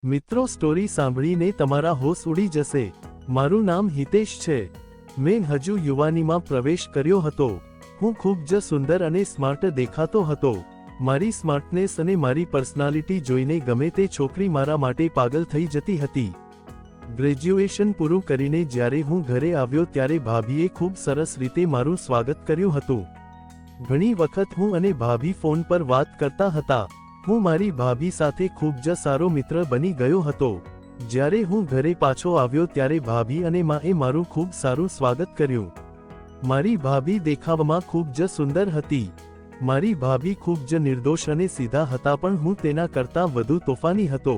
મિત્રો, સ્ટોરી સાંભળીને તમારા હોશ ઉડી જશે। મારું નામ હિતેશ છે। મેં હજુ યુવાનીમાં પ્રવેશ કર્યો હતો। હું ખૂબ જ સુંદર અને સ્માર્ટ દેખાતો હતો। મારી સ્માર્ટનેસ અને મારી પર્સનાલિટી જોઈને ગમે તે છોકરી મારા માટે પાગલ થઈ જતી હતી। ગ્રેજ્યુએશન પૂરું કરીને જ્યારે હું ઘરે આવ્યો ત્યારે ભાભીએ ખૂબ સરસ રીતે મારું સ્વાગત કર્યું હતું। ઘણી વખત હું અને ભાભી ફોન પર વાત કરતા હતા। હું મારી ભાભી સાથે ખૂબ જ સારો મિત્ર બની ગયો હતો। જ્યારે હું ઘરે પાછો આવ્યો ત્યારે ભાભી અને માએ મારું ખૂબ સારું સ્વાગત કર્યું। મારી ભાભી દેખાવમાં ખૂબ જ સુંદર હતી। મારી ભાભી ખૂબ જ નિર્દોષ અને સીધા હતા, પણ હું તેના કરતાં વધુ તોફાની હતો।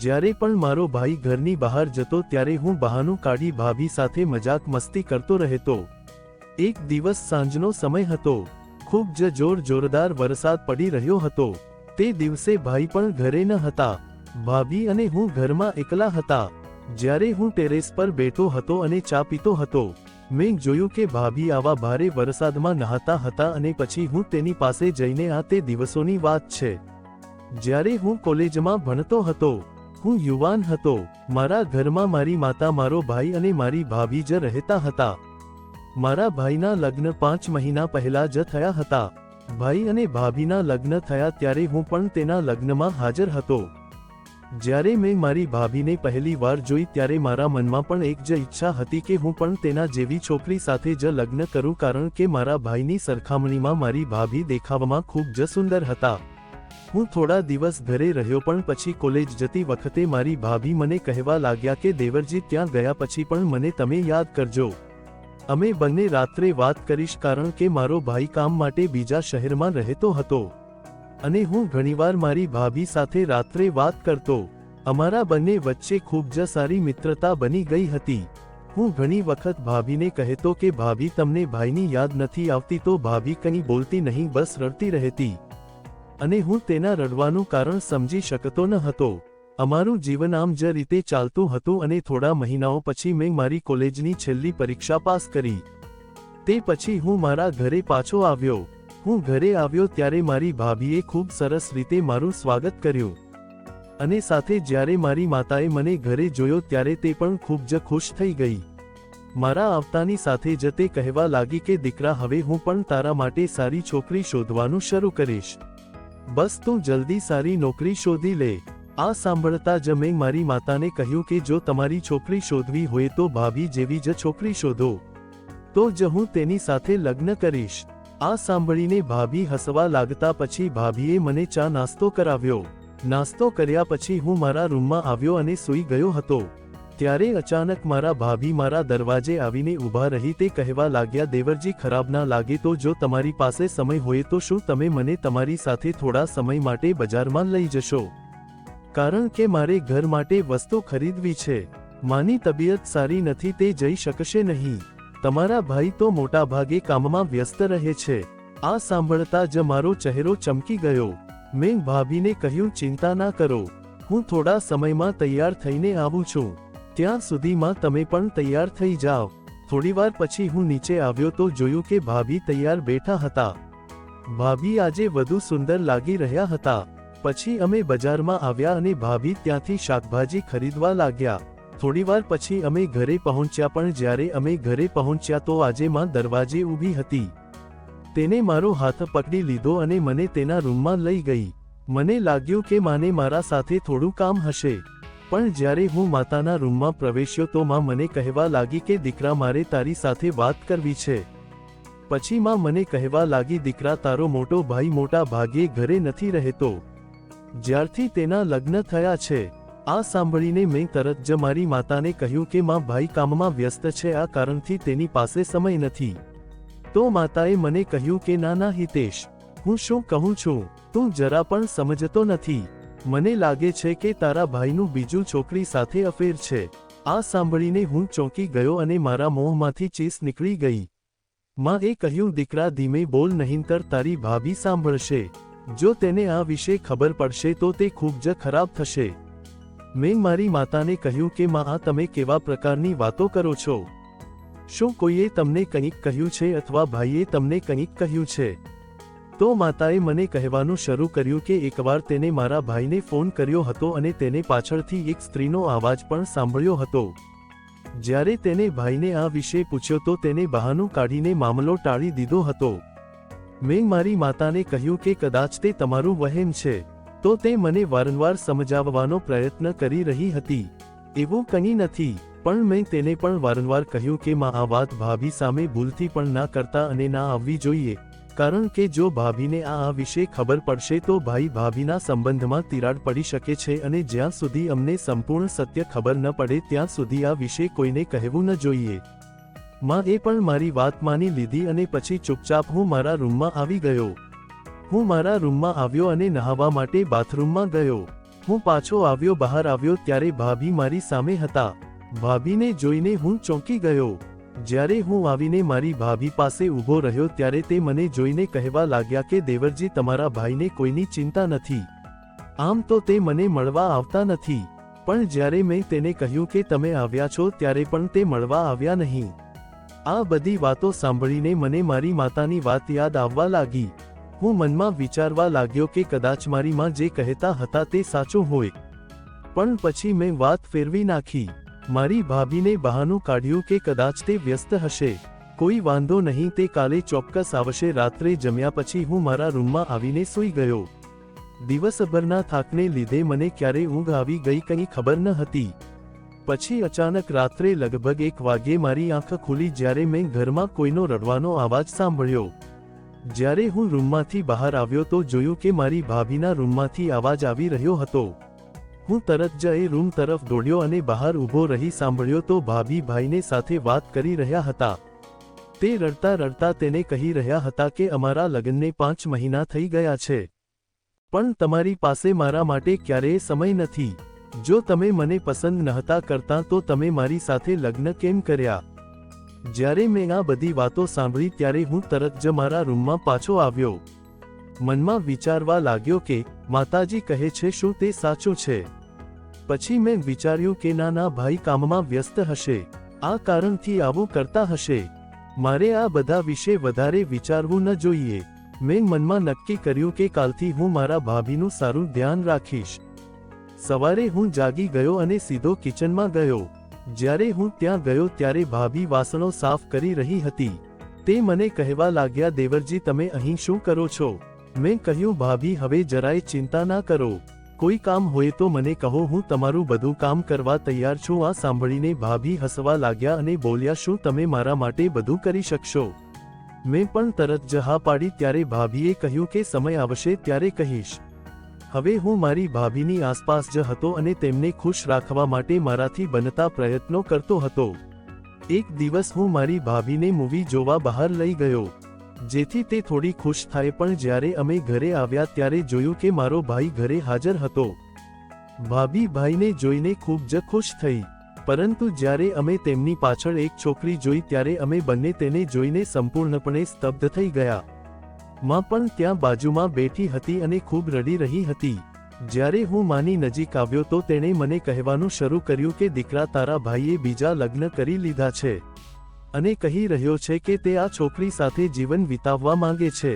જ્યારે પણ મારો ભાઈ ઘરની બહાર જતો ત્યારે હું બહાનું કાઢી ભાભી સાથે મજાક મસ્તી કરતો રહેતો। એક દિવસ સાંજનો સમય હતો। ખૂબ જ જોરદાર વરસાદ પડી રહ્યો હતો। તે દિવસે ભાઈ પણ ઘરે ન હતા। ભાભી અને હું ઘરમાં એકલા હતા। જ્યારે હું ટેરેસ પર બેઠો હતો અને ચા પીતો હતો, મેં જોયું કે ભાભી આવા ભારે વરસાદમાં નહાતા હતા અને પછી હું તેની પાસે જઈને આ તે દિવસોની વાત છે જ્યારે હું કોલેજમાં ભણતો હતો। હું યુવાન હતો। મારા ઘરમાં મારી માતા, મારો ભાઈ અને મારી ભાભી જ રહેતા હતા। મારા ભાઈના લગ્ન 5 મહિના પહેલા જ થયા હતા। ભાઈ અને ભાભીના લગ્ન થયા ત્યારે હું પણ તેના લગ્નમાં હાજર હતો। જ્યારે મેં મારી ભાભીને પહેલી વાર જોઈ ત્યારે મારા મનમાં પણ એક જ ઈચ્છા હતી કે હું પણ તેના જેવી છોકરી સાથે જ લગ્ન કરું, કારણ કે મારા ભાઈની સરખામણીમાં મારી ભાભી દેખાવમાં ખૂબ જ સુંદર હતા। હું થોડા દિવસ ઘરે રહ્યો, પણ પછી કોલેજ જતી વખતે મારી ભાભી મને કહેવા લાગ્યા કે દેવરજી, ત્યાં ગયા પછી પણ મને તમે યાદ કરજો। અમે બંને રાત્રે વાત કરીશ, કારણ કે મારો ભાઈ કામ માટે બીજા શહેરમાં રહેતો હતો અને હું ઘણીવાર મારી ભાભી સાથે રાત્રે વાત કરતો। અમારા બંને વચ્ચે ખૂબ જ સારી મિત્રતા બની ગઈ હતી। હું ઘણી વખત ભાભીને કહેતો કે ભાભી, તમને ભાઈની યાદ નથી આવતી? તો ભાભી કંઈ બોલતી નહીં, બસ રડતી રહેતી અને હું તેના રડવાનું કારણ સમજી શકતો ન હતો। અમારું જીવન આમ જ રીતે ચાલતું હતું અને થોડા મહિનાઓ પછી મેં મારી કોલેજની છેલ્લી પરીક્ષા પાસ કરી। તે પછી હું મારા ઘરે પાછો આવ્યો। હું ઘરે આવ્યો ત્યારે મારી ભાભીએ ખૂબ સરસ રીતે મારું સ્વાગત કર્યું અને સાથે જ્યારે મારી માતાએ મને ઘરે જોયો ત્યારે તે પણ ખૂબ જ ખુશ થઈ ગઈ। મારા આવતાની સાથે જ તે કહેવા લાગી કે દીકરા, હવે હું પણ તારા માટે સારી છોકરી શોધવાનું શરૂ કરીશ। બસ તું જલ્દી સારી નોકરી શોધી લે। આ સાંભળતા જ મેં મારી માતાને કહ્યું કે જો તમારી છોકરી શોધવી હોય તો ભાભી જેવી જ છોકરી શોધો, તો જ હું તેની સાથે લગ્ન કરીશ। આ સાંભળીને ભાભી હસવા લાગતા પછી ભાભીએ મને ચા નાસ્તો કરાવ્યો। નાસ્તો કર્યા પછી હું મારા રૂમમાં આવ્યો અને સૂઈ ગયો હતો। ત્યારે અચાનક મારા ભાભી મારા દરવાજે આવીને ઊભા રહી તે કહેવા લાગ્યા, દેવરજી, ખરાબ ના લાગે તો જો તમારી પાસે સમય હોય તો શું તમે મને તમારી સાથે થોડા સમય માટે બજારમાં લઈ જશો? કારણ કે મારે ઘર માટે વસ્તુ ખરીદવી છે। માની તબિયત સારી નથી, તે જઈ શકશે નહીં। તમારા ભાઈ તો મોટા ભાગે કામમાં વ્યસ્ત રહે છે। આ સાંભળતા જ મારો ચહેરો ચમકી ગયો। મેં ભાભીને કહ્યું, ચિંતા ના કરો, હું થોડા સમયમાં તૈયાર થઈને આવું છું। ત્યાં સુધીમાં તમે પણ તૈયાર થઈ જાઓ। થોડીવાર પછી હું નીચે આવ્યો તો જોયું કે ભાભી તૈયાર બેઠા હતા। ભાભી આજે વધુ સુંદર લાગી રહ્યા હતા। પછી અમે બજારમાં આવ્યા અને ભાભી ત્યાંથી શાકભાજી ખરીદવા લાગ્યા। થોડીવાર પછી અમે ઘરે પહોંચ્યા, પણ જ્યારે અમે ઘરે પહોંચ્યા તો આજે માં દરવાજે ઊભી હતી। તેને મારો હાથ પકડી લીધો અને મને તેના રૂમમાં લઈ ગઈ। મને લાગ્યું કે માને મારા સાથે થોડું કામ હશે, પણ જ્યારે હું માતાના રૂમમાં પ્રવેશ્યો તો માં મને કહેવા લાગી કે દીકરા, મારે તારી સાથે વાત કરવી છે। પછી માં મને કહેવા લાગી, દીકરા, તારો મોટો ભાઈ મોટા ભાગે ઘરે નથી રહેતો, જ્યારથી તેના લગ્ન થયા છે। આ સાંભળીને મેં તરત જ મારી માતાને કહ્યું કે માં, ભાઈ કામમાં વ્યસ્ત છે, આ કારણથી તેની પાસે સમય નથી। તો માતાએ મને કહ્યું કે ના ના હિતેશ, હું શું કહું છું, તું જરા પણ સમજતો નથી। મને લાગે છે કે તારા ભાઈનું બીજું છોકરી સાથે અફેર છે। આ સાંભળીને હું ચોંકી ગયો અને મારા મોંમાંથી ચીસ નીકળી ગઈ। માં એ કહ્યું, દીકરા, ધીમે બોલ, નહીંતર તારી ભાભી સાંભળશે। જો તેને આ વિશે ખબર પડશે તો તે ખૂબ જ ખરાબ થશે। મેં મારી માતાને કહ્યું કે માં, આ તમે કેવા પ્રકારની વાતો કરો છો? શું કોઈએ તમને કંઈક કહ્યું છે અથવા ભાઈએ તમને કંઈક કહ્યું છે? તો માતાએ મને કહેવાનું શરૂ કર્યું કે એકવાર તેને મારા ભાઈને ફોન કર્યો હતો અને તેને પાછળથી એક સ્ત્રીનો અવાજ પણ સાંભળ્યો હતો. જ્યારે તેને ભાઈને આ વિશે પૂછ્યો તો તેને બહાનું કાઢીને મામલો ટાળી દીધો હતો. મેં મારી માતાને કહ્યું કે કદાચ તે તમારું વહેમ છે. તો તે મને વારંવાર સમજાવવાનો પ્રયત્ન કરી રહી હતી. એવું કંઈ નથી, પણ મેં તેને પણ વારંવાર કહ્યું કે માં આ વાત ભાભી સામે ભૂલથી પણ ના કરતા અને ના આવવી જોઈએ, કારણ કે જો ભાભીને આ વિશે ખબર પડશે તો ભાઈ ભાભીના સંબંધમાં તિરાડ પડી શકે છે અને જ્યાં સુધી અમને સંપૂર્ણ સત્ય ખબર ન પડે ત્યાં સુધી આ વિશે કોઈને કહેવું ન જોઈએ. માં એ પણ મારી વાત માની લીધી અને પછી ચૂપચાપ હું મારા રૂમમાં આવી ગયો. હું મારા રૂમમાં આવ્યો અને નહાવા માટે બાથરૂમમાં ગયો. હું પાછો આવ્યો, બહાર આવ્યો ત્યારે ભાભી મારી સામે હતા. ભાભીને જોઈને હું ચોંકી ગયો. જ્યારે હું આવીને મારી ભાભી પાસે ઊભો રહ્યો ત્યારે તે મને જોઈને કહેવા લાગ્યા કે દેવરજી, તમારા ભાઈને કોઈની ચિંતા નથી. આમ તો તે મને મળવા આવતા નથી, પણ જ્યારે મેં તેને કહ્યું કે તમે આવ્યા છો ત્યારે પણ તે મળવા આવ્યા નહીં. આ બધી વાતો સાંભળીને મને મારી માતાની વાત યાદ આવવા લાગી. હું મનમાં વિચારવા લાગ્યો કે કદાચ મારી માં જે કહેતા હતા તે સાચું હોય. પણ પછી મેં વાત ફેરવી નાખી. મારી ભાભીને બહાનું કાઢ્યું કે કદાચ તે વ્યસ્ત હશે. કોઈ વાંધો નહીં, તે કાલે ચોક્કસ આવશે. રાત્રે જમ્યા પછી હું મારા રૂમમાં આવીને સૂઈ ગયો. દિવસભરના થાકને લીધે મને ક્યારે ઊંઘ આવી ગઈ કંઈ ખબર ન હતી. પછી અચાનક રાત્રે લગભગ 1 વાગ્યે મારી આંખ ખુલી જ્યારે મેં ઘરમાં કોઈનો રડવાનો અવાજ સાંભળ્યો. જ્યારે હું રૂમમાંથી બહાર આવ્યો તો જોયું કે મારી ભાભીના રૂમમાંથી અવાજ આવી રહ્યો હતો. હું તરત જ એ રૂમ તરફ દોડ્યો અને બહાર ઊભો રહી સાંભળ્યો તો ભાભી ભાઈને સાથે વાત કરી રહ્યા હતા. તે રડતા રડતા તેને કહી રહ્યા હતા કે અમારા લગ્નને 5 મહિના થઈ ગયા છે, પણ તમારી પાસે મારા માટે ક્યારેય સમય નથી. જો તમે મને પસંદ નહોતા કરતા તો તમે મારી સાથે લગ્ન કેમ કર્યા? જ્યારે મેં આ બધી વાતો સાંભળી ત્યારે હું તરત જ મારા રૂમમાં પાછો આવ્યો. મનમાં વિચારવા લાગ્યો કે માતાજી કહે છે શું તે સાચું છે? પછી મેં વિચાર્યું કે ના ભાઈ કામમાં વ્યસ્ત હશે, આ કારણથી આવું કરતા હશે. મારે આ બધા વિશે વધારે વિચારવું ન જોઈએ. મેં મનમાં નક્કી કર્યું કે કાલથી હું મારા ભાભીનું સારું ધ્યાન રાખીશ. સવારે હું જાગી ગયો અને સીધો કિચનમાં ગયો. જ્યારે હું ત્યાં ગયો ત્યારે ભાભી વાસણો સાફ કરી રહી હતી. તે મને કહેવા લાગ્યા, દેવરજી તમે અહીં શું કરો છો? મેં કહ્યું, ભાભી હવે જરાય ચિંતા ના કરો. કોઈ કામ હોય તો મને કહો, હું તમારું બધું કામ કરવા તૈયાર છું. આ સાંભળીને ભાભી હસવા લાગ્યા અને બોલ્યા, શું તમે મારા માટે બધું કરી શકશો? મેં પણ તરત જ હા પાડી. ત્યારે ભાભીએ કહ્યું કે સમય આવશે ત્યારે કહીશ. હવે હું મારી ભાભીની આસપાસ જ હતો અને તેમને ખુશ રાખવા માટે મારાથી બનતા પ્રયત્નો કરતો હતો. એક દિવસ હું મારી ભાભીને મૂવી જોવા બહાર લઈ ગયો, જેથી તે થોડી ખુશ થાય. પણ જ્યારે અમે ઘરે આવ્યા ત્યારે જોયું કે મારો ભાઈ ઘરે હાજર હતો. ભાભી ભાઈને જોઈને ખૂબ જ ખુશ થઈ, પરંતુ જ્યારે અમે તેમની પાછળ એક છોકરી જોઈ ત્યારે અમે બંને તેને જોઈને સંપૂર્ણપણે સ્તબ્ધ થઈ ગયા. માં પણ ત્યાં બાજુમાં બેઠી હતી અને ખૂબ રડી રહી હતી. જ્યારે હું માની નજીક આવ્યો તો તેણે મને કહેવાનું શરૂ કર્યું કે દીકરા, તારા ભાઈએ બીજા લગ્ન કરી લીધા છે અને કહી રહ્યો છે કે તે આ છોકરી સાથે જીવન વિતાવવા માંગે છે.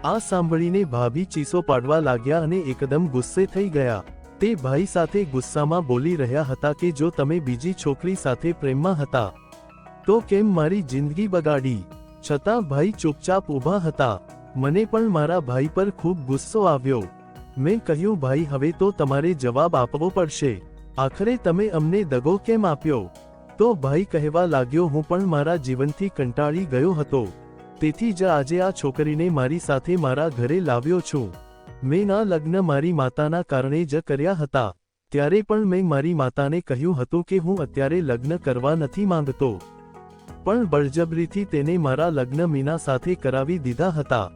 આ સાંભળીને ભાભી ચીસો પાડવા લાગ્યા અને એકદમ ગુસ્સે થઈ ગયા. તે ભાઈ સાથે ગુસ્સામાં બોલી રહ્યા હતા કે જો તમે બીજી છોકરી સાથે પ્રેમમાં હતા તો કેમ મારી જિંદગી બગાડી? છતાં ભાઈ ચૂપચાપ ઊભા હતા. મને પણ મારા ભાઈ પર ખૂબ ગુસ્સો આવ્યો. મેં કહ્યું, ભાઈ હવે તો તમારે જવાબ આપવો પડશે. આખરે તમે અમને દગો કેમ આપ્યો? તો ભાઈ કહેવા લાગ્યો, હું પણ મારા જીવનથી કંટાળી ગયો હતો, તેથી જ આજે આ છોકરીને મારી સાથે મારા ઘરે લાવ્યો છું. મેં આ લગ્ન મારી માતાના કારણે જ કર્યા હતા. ત્યારે પણ મેં મારી માતાને કહ્યું હતું કે હું અત્યારે લગ્ન કરવા નથી માંગતો, પણ બળજબરીથી તેને મારા લગ્ન મીના સાથે કરાવી દીધા હતા.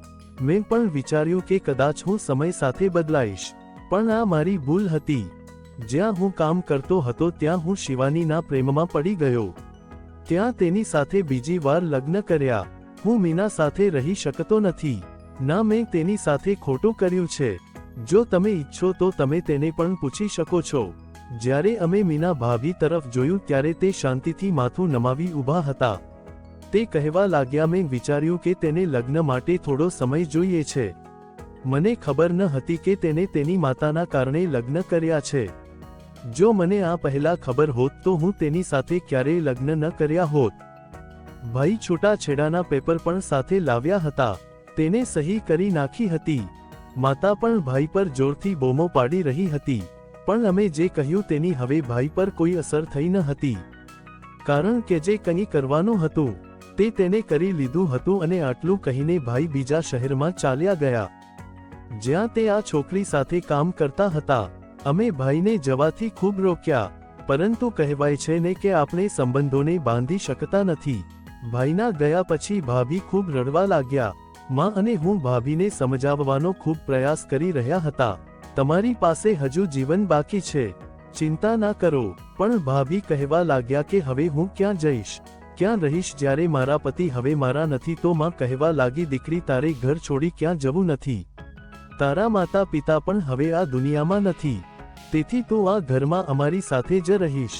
મેં પણ વિચાર્યું કે કદાચ હું સમય સાથે બદલાઈશ, પણ આ મારી ભૂલ હતી. જ્યાં હું કામ કરતો હતો ત્યાં હું શિવાનીના પ્રેમમાં પડી ગયો. ત્યાં તેની સાથે બીજી વાર લગ્ન કર્યા. હું મીના સાથે રહી શકતો નથી. ના, મેં તેની સાથે ખોટું કર્યું છે. જો તમે ઈચ્છો તો તમે તેને પણ પૂછી શકો છો. જ્યારે અમે મીના ભાભી તરફ જોયું ત્યારે તે શાંતિથી માથું નમાવી ઊભા હતા. તે કહેવા લાગ્યા, મેં વિચાર્યું કે તેને લગ્ન માટે થોડો સમય જોઈએ છે. મને ખબર ન હતી કે તેને તેની માતાના કારણે લગ્ન કર્યા છે. જો મને આ પહેલા ખબર હોત તો હું તેની સાથે ક્યારેય લગ્ન ન કર્યા હોત. ભાઈ છૂટાછેડાના પેપર પણ સાથે લાવ્યા હતા. તેને સહી કરી નાખી હતી. માતા પણ ભાઈ પર જોરથી બૂમો પાડી રહી હતી, પણ અમે જે કહ્યું તેની હવે ભાઈ પર કોઈ અસર થઈ ન હતી, કારણ કે જે કંઈ કરવાનું હતું તે તેને કરી લીધું હતું. અને આટલું કહીને ભાઈ બીજા શહેરમાં ચાલ્યા ગયા, જ્યાં તે આ છોકરી સાથે કામ કરતા હતા. અમે ભાઈને જવાથી ખૂબ રોક્યા, પરંતુ કહેવાય છે ને કે આપણે સંબંધોને બાંધી શકતા નથી. ભાઈના ગયા પછી ભાભી ખૂબ રડવા લાગ્યા. માં અને હું ભાભીને સમજાવવાનો ખૂબ પ્રયાસ કરી રહ્યા હતા. તમારી પાસે હજુ જીવન બાકી છે, ચિંતા ના કરો. પણ ભાભી કહેવા લાગ્યા કે હવે હું ક્યાં જઈશ, ક્યાં રહીશ જ્યારે મારા પતિ હવે મારા નથી? તો માં કહેવા લાગી, દીકરી, તારે ઘર છોડી ક્યાં જવું નથી. તારા માતા પિતા પણ હવે આ દુનિયામાં નથી, તેથી તું આ ઘરમાં અમારી સાથે જ રહીશ.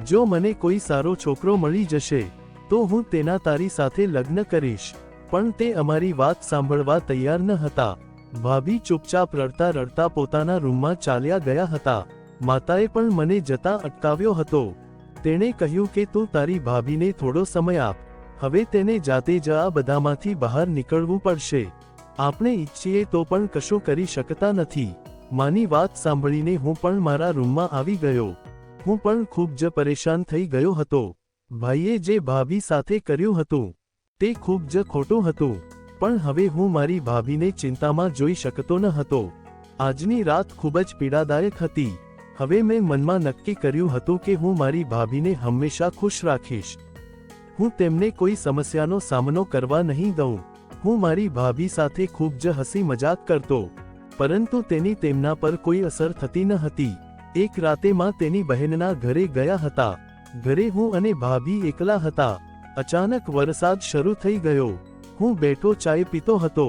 જો મને કોઈ સારો છોકરો મળી જશે તો હું તેના તારી સાથે લગ્ન કરીશ. પણ તે અમારી વાત સાંભળવા તૈયાર ન હતા. ભાભી ચૂપચાપ રડતા રડતા પોતાના રૂમમાં ચાલ્યા ગયા હતા. માતાએ પણ મને જતા અટકાવ્યો હતો. તેણે કહ્યું કે તું તારી ભાભીને થોડો સમય આપ. હવે તેને જાતે જ આ બધામાંથી બહાર નીકળવું પડશે. આપણે ઈચ્છીએ તો પણ કશું કરી શકતા નથી. માની વાત સાંભળીને હું પણ મારા રૂમમાં આવી ગયો. હું પણ ખૂબ જ પરેશાન થઈ ગયો હતો. ભાઈએ જે ભાભી સાથે કર્યું હતું તે ખૂબ જ ખોટું હતું, પણ હવે હું મારી ભાભીને ચિંતામાં જોઈ શકતો ન હતો. આજની રાત ખૂબ જ પીડાદાયક હતી. હવે મેં મનમાં નક્કી કર્યું હતું કે હું મારી ભાભીને હંમેશા ખુશ રાખીશ. હું તેમને કોઈ સમસ્યાનો સામનો કરવા નહીં દઉં. હું મારી ભાભી સાથે ખૂબ જ હસી મજાક કરતો, પરંતુ તેની તેમના પર કોઈ અસર થતી ન હતી. એક રાતે માં તેની બહેનના ઘરે ગયા હતા. ઘરે હું અને ભાભી એકલા હતા. અચાનક વરસાદ શરૂ થઈ ગયો. હું બેઠો ચાય પીતો હતો.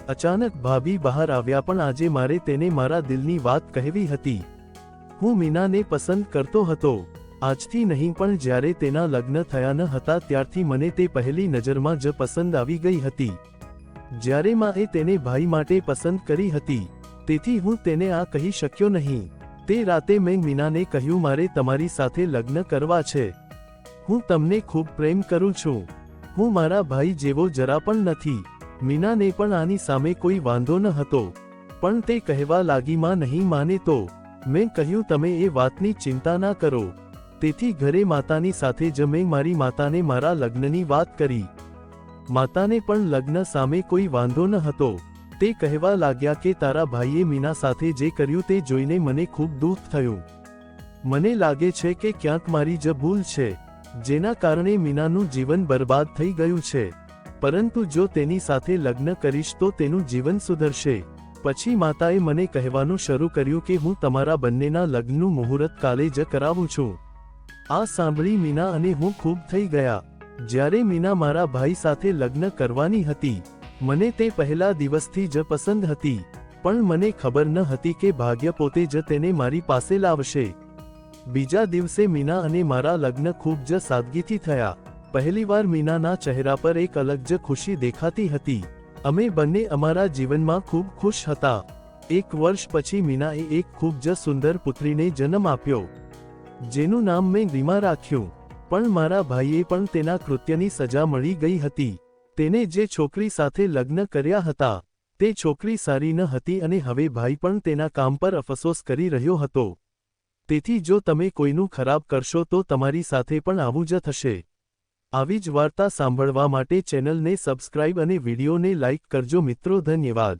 અચાનક ભાભી બહાર આવ્યા, પણ આજે મારે તેને મારા દિલની વાત કહેવી હતી. હું મીનાને પસંદ કરતો હતો. આજથી નહીં, પણ જ્યારે તેના લગ્ન થયા ન હતા ત્યારથી મને તે પહેલી નજરમાં જ પસંદ આવી ગઈ હતી. જ્યારે માએ તેને ભાઈ માટે પસંદ કરી હતી, તેથી હું તેને આ કહી શક્યો નહીં. તે રાતે મેં મીનાને કહ્યું, મારે તમારી સાથે લગ્ન કરવા છે. હું તમને ખૂબ પ્રેમ કરું છું. હું મારા ભાઈ જેવો જરા પણ નથી. મીનાને પણ આની સામે કોઈ વાંધો ન હતો, પણ તે કહેવા લાગી, માં નહીં માને તો. મેં કહ્યું, તમે એ વાતની ચિંતા ના કરો. તેથી ઘરે માતાની સાથે જ મેં મારી માતાને મારા લગ્નની વાત કરી. માતાને પણ લગ્ન સામે કોઈ વાંધો ન હતો. તે કહેવા લાગ્યા કે તારા ભાઈએ મીના સાથે જે કર્યું તે જોઈને મને ખૂબ દુઃખ થયું. મને લાગે છે કે ક્યાંક મારી જ ભૂલ છે, જેના કારણે મીનાનું જીવન બરબાદ થઈ ગયું છે. પરંતુ જો તેની સાથે લગ્ન કરીશ તો તેનું જીવન સુધરશે. પછી માતાએ મને કહેવાનું શરૂ કર્યું કે હું તમારા બંનેના લગ્નનું મુહૂર્ત કાલે જ કરાવું છું. આ સાંભળી મીના અને હું ખૂબ થઈ ગયા. જ્યારે મીના મારા ભાઈ સાથે લગ્ન કરવાની હતી, મને તે પહેલા દિવસથી જ પસંદ હતી, પણ મને ખબર ન હતી કે ભાગ્ય પોતે જ તેને મારી પાસે લાવશે. બીજા દિવસે મીના અને મારા લગ્ન ખૂબ જ સાદગીથી થયા. પહેલીવાર મીનાના ચહેરા પર એક અલગ જ ખુશી દેખાતી હતી. અમે બંને અમારા જીવનમાં ખૂબ ખુશ હતા. 1 વર્ષ પછી મીનાએ એક ખૂબ જ સુંદર પુત્રીને જન્મ આપ્યો, જેનું નામ મેં રીમા રાખ્યું. પણ મારા ભાઈએ પણ તેના કૃત્યની સજા મળી ગઈ હતી. તેને જે છોકરી સાથે લગ્ન કર્યા હતા તે છોકરી સારી ન હતી, અને હવે ભાઈ પણ તેના કામ પર અફસોસ કરી રહ્યો હતો. તેથી જો તમે કોઈનું ખરાબ કરશો તો તમારી સાથે પણ આવું જ થશે. આવી જ વાર્તા સાંભળવા માટે ચેનલને સબસ્ક્રાઇબ અને વિડીયોને લાઇક કરજો મિત્રો. ધન્યવાદ.